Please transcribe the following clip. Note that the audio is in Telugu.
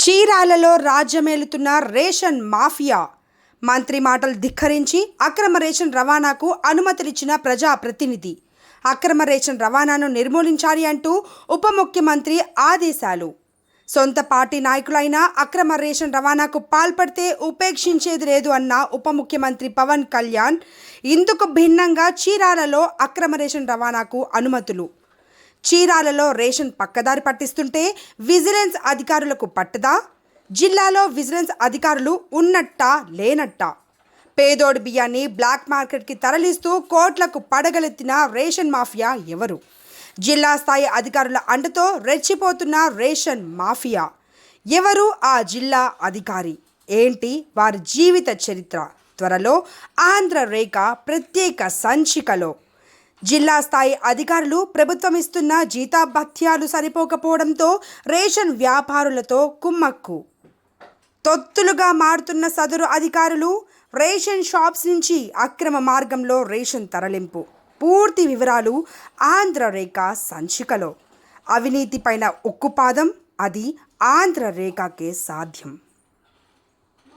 చీరాలలో రాజ్యమేలుతున్న రేషన్ మాఫియా. మంత్రి మాటలు ధిక్కరించి అక్రమ రేషన్ రవాణాకు అనుమతులిచ్చిన ప్రజాప్రతినిధి. అక్రమ రేషన్ రవాణాను నిర్మూలించాలి అంటూ ఉప ముఖ్యమంత్రి ఆదేశాలు. సొంత పార్టీ నాయకులైన అక్రమ రేషన్ రవాణాకు పాల్పడితే ఉపేక్షించేది లేదు అన్న ఉప ముఖ్యమంత్రి పవన్ కళ్యాణ్. ఇందుకు భిన్నంగా చీరాలలో అక్రమ రేషన్ రవాణాకు అనుమతులు. చీరాలలో రేషన్ పక్కదారి పట్టిస్తుంటే విజిలెన్స్ అధికారులకు పట్టదా? జిల్లాలో విజిలెన్స్ అధికారులు ఉన్నట్టా లేనట్టా? పేదోడి బియ్యాన్ని బ్లాక్ మార్కెట్కి తరలిస్తూ కోట్లకు పడగలెత్తిన రేషన్ మాఫియా ఎవరు? జిల్లా స్థాయి అధికారుల అండతో రెచ్చిపోతున్న రేషన్ మాఫియా ఎవరు? ఆ జిల్లా అధికారి ఏంటి? వారి జీవిత చరిత్ర త్వరలో ఆంధ్రరేఖ ప్రత్యేక సంచికలో. జిల్లా స్థాయి అధికారులు ప్రభుత్వం ఇస్తున్న జీతాభత్యాలు సరిపోకపోవడంతో రేషన్ వ్యాపారులతో కుమ్మక్కు. తొత్తులుగా మారుతున్న సదరు అధికారులు రేషన్ షాప్స్ నుంచి అక్రమ మార్గంలో రేషన్ తరలింపు. పూర్తి వివరాలు ఆంధ్రరేఖ సంచికలో. అవినీతిపైన ఉక్కుపాదం, అది ఆంధ్రరేఖకే సాధ్యం.